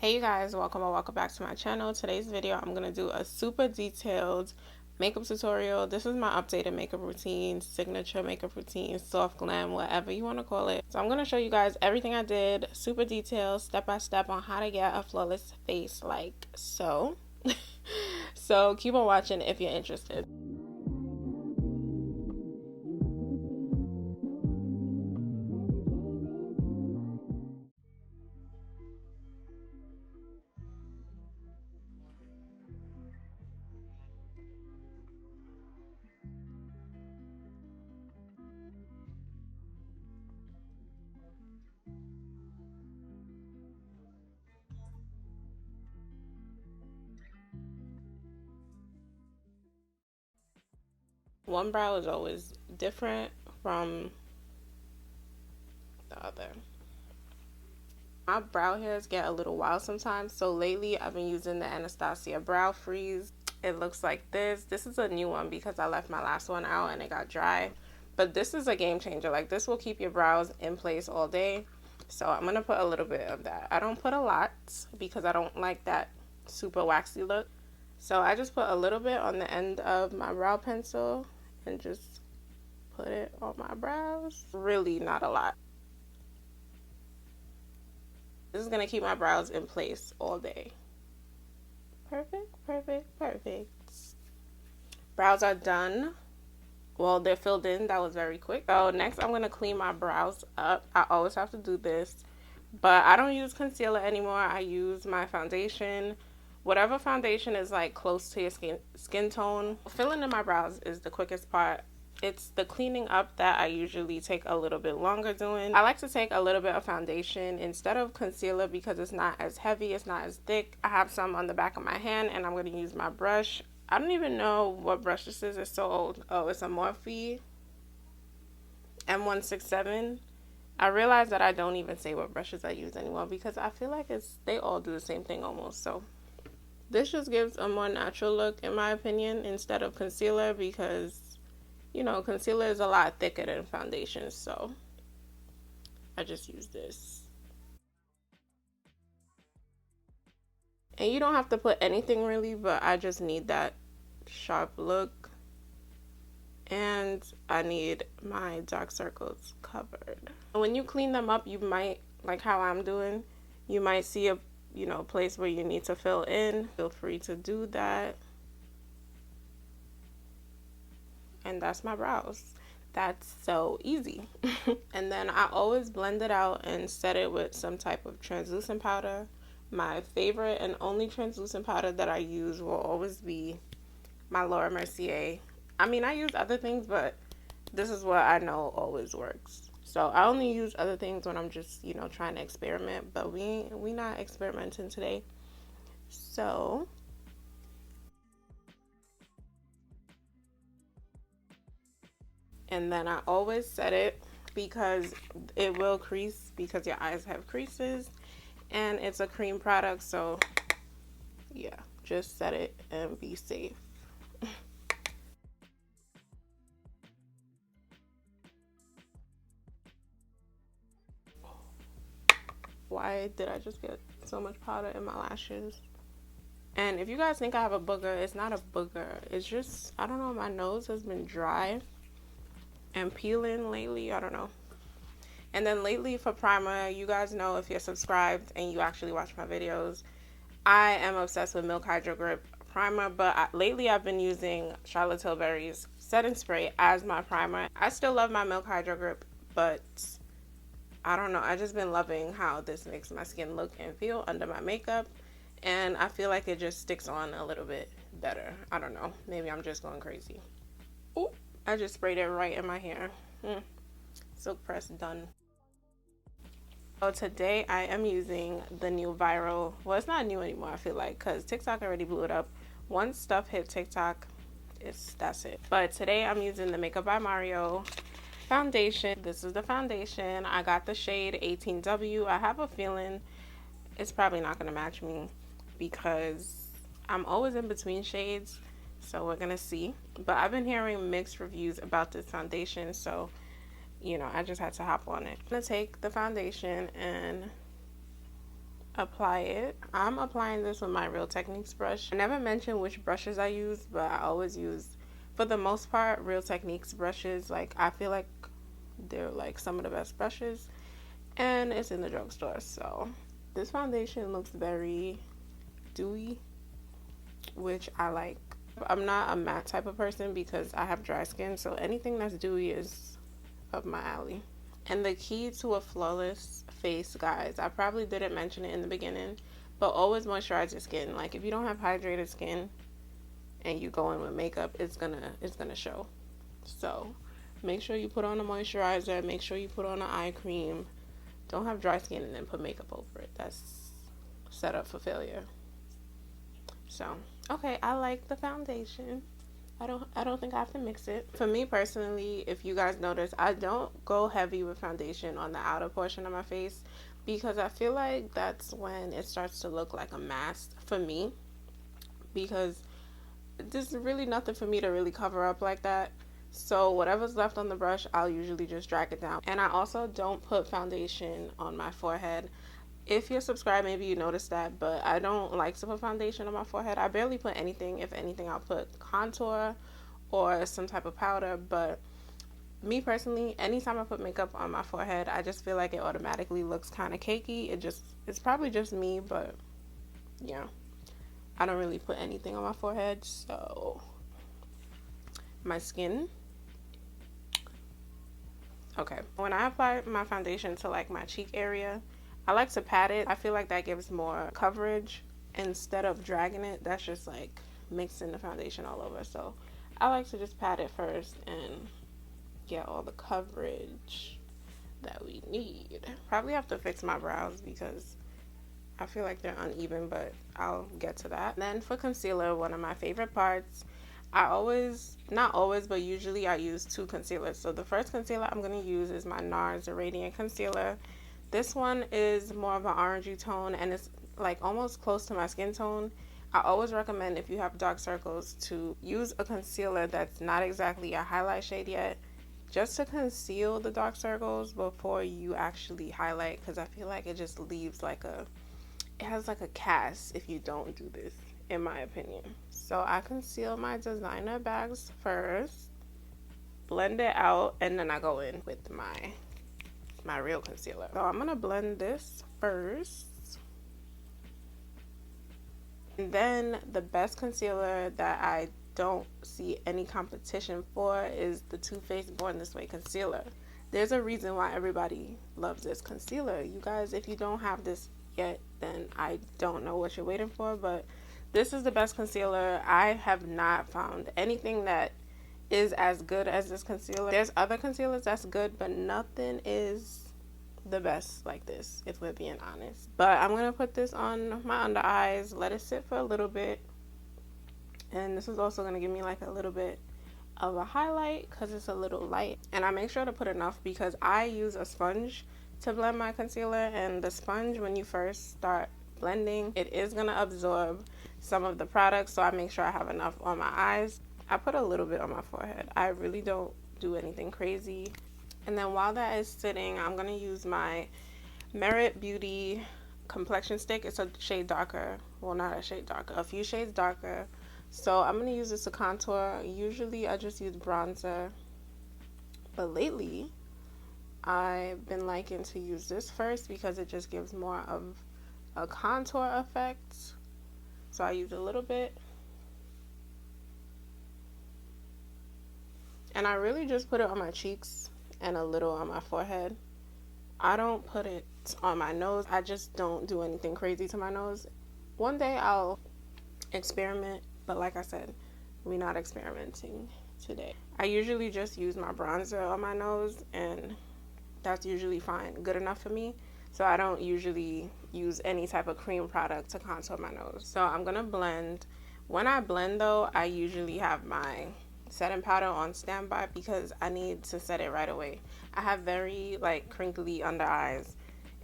Hey you guys, welcome or welcome back to my channel. Today's video I'm going to do a super detailed makeup tutorial. This is my updated makeup routine, signature makeup routine, soft glam, whatever you want to call it. So I'm going to show you guys everything I did, super detailed, step by step on how to get a flawless face like so. So keep on watching if you're interested. One brow is always different from the other. My brow hairs get a little wild sometimes, so lately I've been using the Anastasia Brow Freeze. It looks like this. This is a new one because I left my last one out and it got dry. But this is a game changer. Like, this will keep your brows in place all day. So I'm going to put a little bit of that. I don't put a lot because I don't like that super waxy look. So I just put a little bit on the end of my brow pencil and just put it on my brows. Really not a lot. This is going to keep my brows in place all day. Perfect, perfect, perfect. Brows are done. Well, they're filled in. That was very quick. So next I'm going to clean my brows up. I always have to do this. But I don't use concealer anymore. I use my foundation. Whatever foundation is like close to your skin tone. Filling in my brows is the quickest part. It's the cleaning up that I usually take a little bit longer doing. I like to take a little bit of foundation instead of concealer because it's not as heavy, it's not as thick. I have some on the back of my hand and I'm going to use my brush. I don't even know what brush this is. It's so old. Oh, it's a Morphe M167. I realize that I don't even say what brushes I use anymore because I feel like they all do the same thing almost. So this just gives a more natural look in my opinion instead of concealer because, you know, concealer is a lot thicker than foundation. So I just use this. And you don't have to put anything really, but I just need that sharp look. And I need my dark circles covered. When you clean them up, you might, like how I'm doing, you might see a, you know, place where you need to fill in. Feel free to do that. And that's my brows. That's so easy. And then I always blend it out and set it with some type of translucent powder. My favorite and only translucent powder that I use will always be my Laura Mercier. I mean, I use other things, but this is what I know always works. So I only use other things when I'm just, you know, trying to experiment, but we not experimenting today. So and then I always set it because it will crease because your eyes have creases and it's a cream product, so yeah, just set it and be safe. Why did I just get so much powder in my lashes? And if you guys think I have a booger, it's not a booger. It's just, I don't know, my nose has been dry and peeling lately. I don't know. And then lately for primer, you guys know if you're subscribed and you actually watch my videos, I am obsessed with Milk Hydro Grip primer, but lately I've been using Charlotte Tilbury's setting spray as my primer. I still love my Milk Hydro Grip, but I don't know, I just been loving how this makes my skin look and feel under my makeup, and I feel like it just sticks on a little bit better. I don't know, maybe I'm just going crazy. Ooh, I just sprayed it right in my hair. Silk press done. So today I am using the new viral, well, it's not new anymore I feel like because TikTok already blew it up. Once stuff hit TikTok, that's it. But today I'm using the Makeup by Mario foundation. This is the foundation. I got the shade 18W. I have a feeling it's probably not going to match me because I'm always in between shades, so we're gonna see. But I've been hearing mixed reviews about this foundation, so you know, I just had to hop on it. I'm gonna take the foundation and apply it. I'm applying this with my Real Techniques brush. I never mentioned which brushes I use, but I always use, for the most part, Real Techniques brushes. Like, I feel like they're like some of the best brushes, and it's in the drugstore. So this foundation looks very dewy, which I like. I'm not a matte type of person because I have dry skin, so anything that's dewy is up my alley. And the key to a flawless face, guys, I probably didn't mention it in the beginning, but always moisturize your skin. Like, if you don't have hydrated skin and you go in with makeup, it's gonna show. So make sure you put on a moisturizer, make sure you put on an eye cream. Don't have dry skin and then put makeup over it. That's set up for failure. So okay, I like the foundation. I don't think I have to mix it. For me personally, if you guys notice, I don't go heavy with foundation on the outer portion of my face because I feel like that's when it starts to look like a mask for me, because there's really nothing for me to really cover up like that. So whatever's left on the brush, I'll usually just drag it down. And I also don't put foundation on my forehead. If you're subscribed, maybe you noticed that, but I don't like to put foundation on my forehead. I barely put anything. If anything, I'll put contour or some type of powder. But me personally, anytime I put makeup on my forehead, I just feel like it automatically looks kind of cakey. It's probably just me, but yeah, I don't really put anything on my forehead. So my skin. Okay, when I apply my foundation to like my cheek area, I like to pat it. I feel like that gives more coverage instead of dragging it. That's just like mixing the foundation all over. So I like to just pat it first and get all the coverage that we need. Probably have to fix my brows because I feel like they're uneven, but I'll get to that. Then for concealer, one of my favorite parts, I always, not always, but usually I use two concealers. So the first concealer I'm going to use is my NARS Radiant Concealer. This one is more of an orangey tone and it's like almost close to my skin tone. I always recommend, if you have dark circles, to use a concealer that's not exactly a highlight shade yet, just to conceal the dark circles before you actually highlight, because I feel like it just leaves like it has like a cast if you don't do this, in my opinion. So I conceal my designer bags first, blend it out, and then I go in with my real concealer. So I'm gonna blend this first. And then the best concealer that I don't see any competition for is the Too Faced Born This Way concealer. There's a reason why everybody loves this concealer. You guys, if you don't have this yet, then I don't know what you're waiting for, but this is the best concealer. I have not found anything that is as good as this concealer. There's other concealers that's good, but nothing is the best like this, if we're being honest. But I'm gonna put this on my under eyes, let it sit for a little bit, and this is also gonna give me like a little bit of a highlight because it's a little light. And I make sure to put enough because I use a sponge to blend my concealer, and the sponge, when you first start blending, it is gonna absorb some of the product, so I make sure I have enough on my eyes. I put a little bit on my forehead. I really don't do anything crazy. And then while that is sitting, I'm gonna use my Merit Beauty complexion stick. It's a shade darker, well, not a shade darker, a few shades darker. So I'm gonna use this to contour. Usually I just use bronzer, but lately I've been liking to use this first because it just gives more of a contour effect. So I use a little bit, and I really just put it on my cheeks and a little on my forehead. I don't put it on my nose. I just don't do anything crazy to my nose. One day I'll experiment, but like I said, we're not experimenting today. I usually just use my bronzer on my nose, and that's usually fine, good enough for me. So I don't usually use any type of cream product to contour my nose. So I'm gonna blend. When I blend though, I usually have my setting powder on standby because I need to set it right away. I have very like crinkly under eyes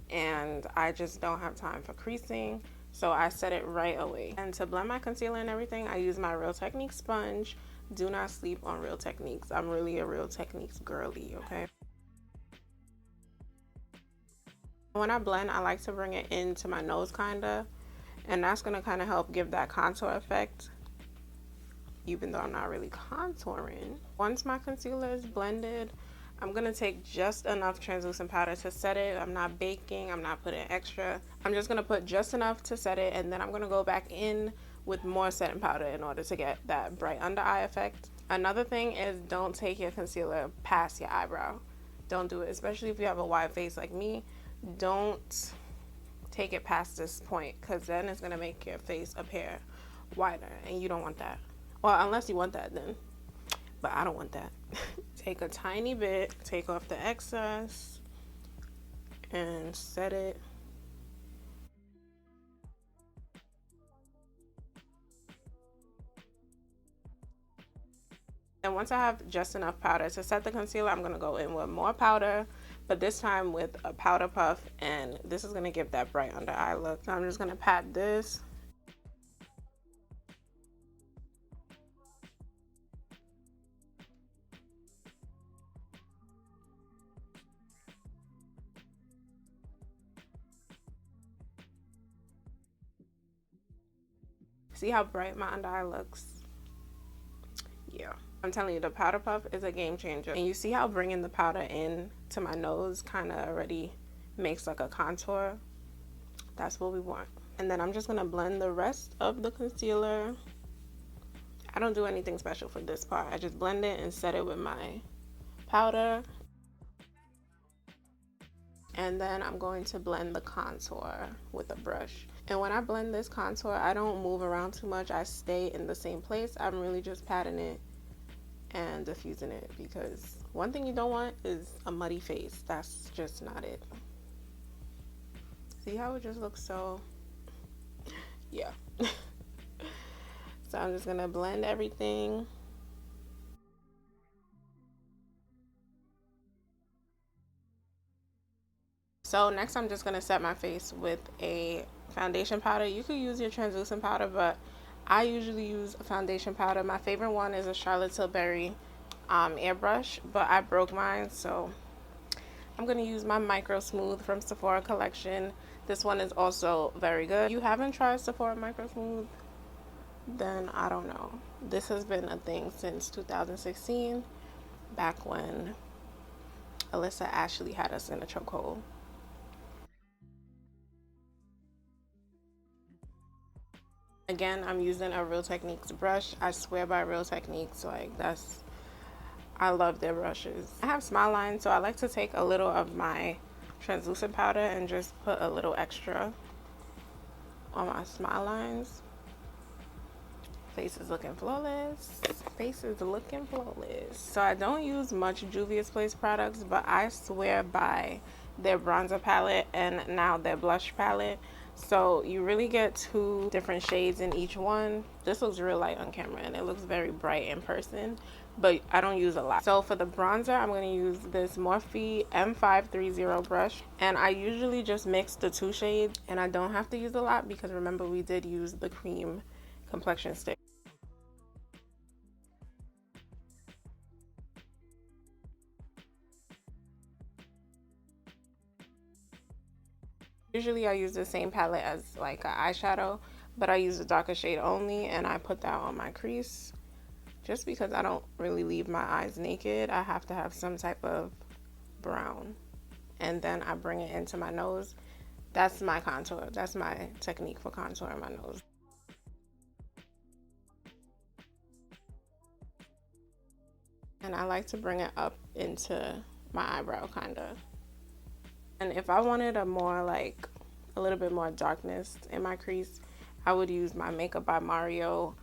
and I just don't have time for creasing, so I set it right away. And to blend my concealer and everything, I use my Real Techniques sponge. Do not sleep on Real Techniques. I'm really a Real Techniques girly, okay? When I blend, I like to bring it into my nose kinda, and that's gonna kind of help give that contour effect, even though I'm not really contouring. Once my concealer is blended, I'm gonna take just enough translucent powder to set it. I'm not baking, I'm not putting extra. I'm just gonna put just enough to set it, and then I'm gonna go back in with more setting powder in order to get that bright under eye effect. Another thing is, don't take your concealer past your eyebrow. Don't do it, especially if you have a wide face like me. Don't take it past this point, because then it's gonna make your face appear wider, and you don't want that. Well, unless you want that then, but I don't want that. Take a tiny bit, take off the excess, and set it. And once I have just enough powder to set the concealer, I'm gonna go in with more powder, but this time with a powder puff, and this is gonna give that bright under eye look. So I'm just gonna pat this. See how bright my under eye looks? Yeah. I'm telling you, the powder puff is a game changer. And you see how bringing the powder in to my nose kind of already makes like a contour? That's what we want. And then I'm just going to blend the rest of the concealer. I don't do anything special for this part. I just blend it and set it with my powder. And then I'm going to blend the contour with a brush. And when I blend this contour, I don't move around too much. I stay in the same place. I'm really just patting it and diffusing it, because one thing you don't want is a muddy face. That's just not it. See how it just looks so, yeah. So I'm just gonna blend everything. So next I'm just gonna set my face with a foundation powder. You could use your translucent powder, but I usually use a foundation powder. My favorite one is a Charlotte Tilbury airbrush, but I broke mine, so I'm gonna use my Micro Smooth from Sephora collection. This one is also very good. If you haven't tried Sephora Micro Smooth, then I don't know. This has been a thing since 2016, back when Alyssa Ashley had us in a chokehold. Again, I'm using a Real Techniques brush. I swear by Real Techniques. Like, I love their brushes. I have smile lines, so I like to take a little of my translucent powder and just put a little extra on my smile lines. Face is looking flawless. Face is looking flawless. So I don't use much Juvia's Place products, but I swear by their bronzer palette and now their blush palette. So you really get 2 different shades in each one. This looks real light on camera and it looks very bright in person, but I don't use a lot. So for the bronzer, I'm going to use this Morphe M530 brush, and I usually just mix the 2 shades, and I don't have to use a lot because remember we did use the cream complexion stick. Usually I use the same palette as like an eyeshadow, but I use a darker shade only, and I put that on my crease just because I don't really leave my eyes naked. I have to have some type of brown, and then I bring it into my nose. That's my contour. That's my technique for contouring my nose. And I like to bring it up into my eyebrow kind of. And if I wanted a more like a little bit more darkness in my crease, I would use my Makeup by Mario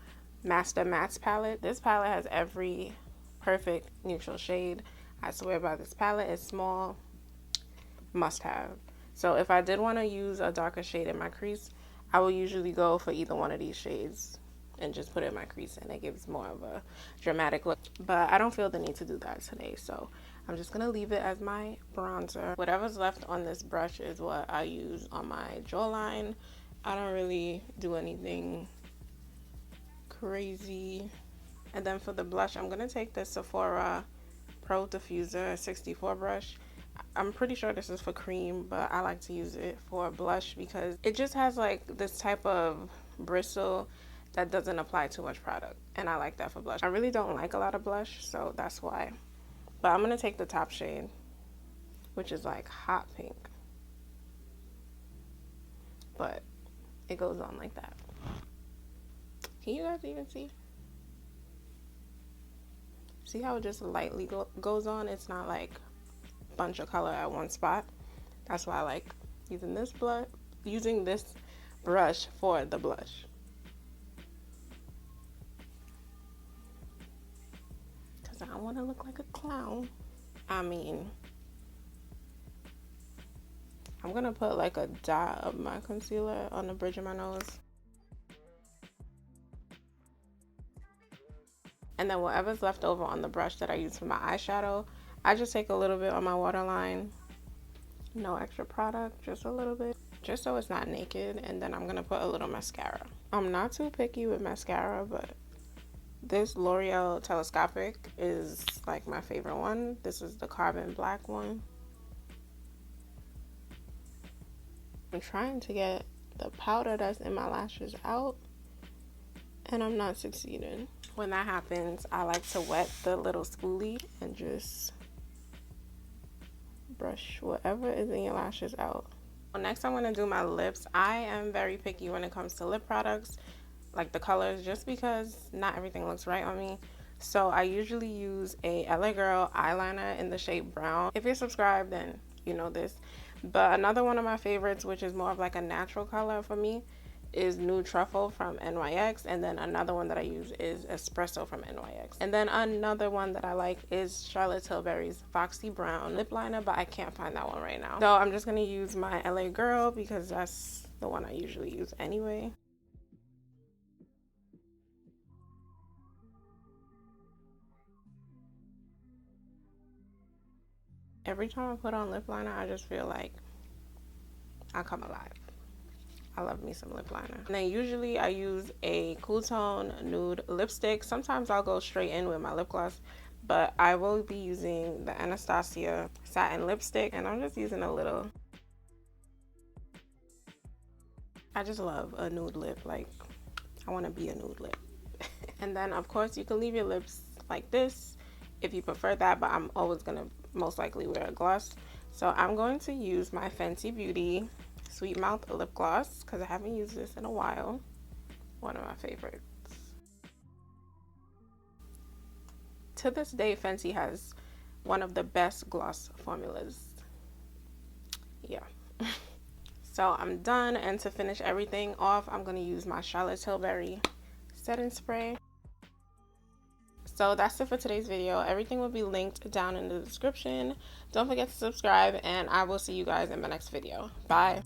Master Mattes palette. This palette has every perfect neutral shade. I swear by this palette. It's small, must have. So if I did want to use a darker shade in my crease, I will usually go for either one of these shades and just put it in my crease, and it gives more of a dramatic look. But I don't feel the need to do that today, so I'm just gonna leave it as my bronzer. Whatever's left on this brush is what I use on my jawline. I don't really do anything crazy. And then for the blush, I'm gonna take the Sephora Pro Diffuser 64 brush, I'm pretty sure this is for cream, but I like to use it for blush because it just has like this type of bristle that doesn't apply too much product, and I like that for blush. I really don't like a lot of blush, so that's why. But I'm gonna take the top shade, which is like hot pink, but it goes on like that. Can you guys even see? See how it just lightly goes on? It's not like a bunch of color at one spot. That's why I like using this brush for the blush. Cause I want to look like a clown. I mean, I'm gonna put like a dot of my concealer on the bridge of my nose. And then whatever's left over on the brush that I use for my eyeshadow, I just take a little bit on my waterline. No extra product, just a little bit, just so it's not naked. And then I'm gonna put a little mascara. I'm not too picky with mascara, but this L'Oreal Telescopic is like my favorite one. This is the carbon black one. I'm trying to get the powder that's in my lashes out, and I'm not succeeding. When that happens, I like to wet the little spoolie and just brush whatever is in your lashes out. Well, next I'm going to do my lips. I am very picky when it comes to lip products, like the colors, just because not everything looks right on me. So I usually use a LA Girl eyeliner in the shade brown. If you're subscribed, then you know this. But another one of my favorites, which is more of like a natural color for me, is Nude Truffle from NYX. And then another one that I use is Espresso from NYX. And then another one that I like is Charlotte Tilbury's Foxy Brown lip liner, but I can't find that one right now. So I'm just going to use my LA Girl because that's the one I usually use anyway. Every time I put on lip liner, I just feel like I come alive. I love me some lip liner. And then usually I use a Cool Tone nude lipstick. Sometimes I'll go straight in with my lip gloss, but I will be using the Anastasia satin lipstick, and I'm just using a little. I just love a nude lip. Like, I want to be a nude lip. And then of course you can leave your lips like this if you prefer that, but I'm always gonna most likely wear a gloss. So I'm going to use my Fenty Beauty Sweet Mouth lip gloss because I haven't used this in a while. One of my favorites. To this day, Fenty has one of the best gloss formulas. Yeah. So I'm done, and to finish everything off, I'm going to use my Charlotte Tilbury setting spray. So that's it for today's video. Everything will be linked down in the description. Don't forget to subscribe, and I will see you guys in my next video. Bye.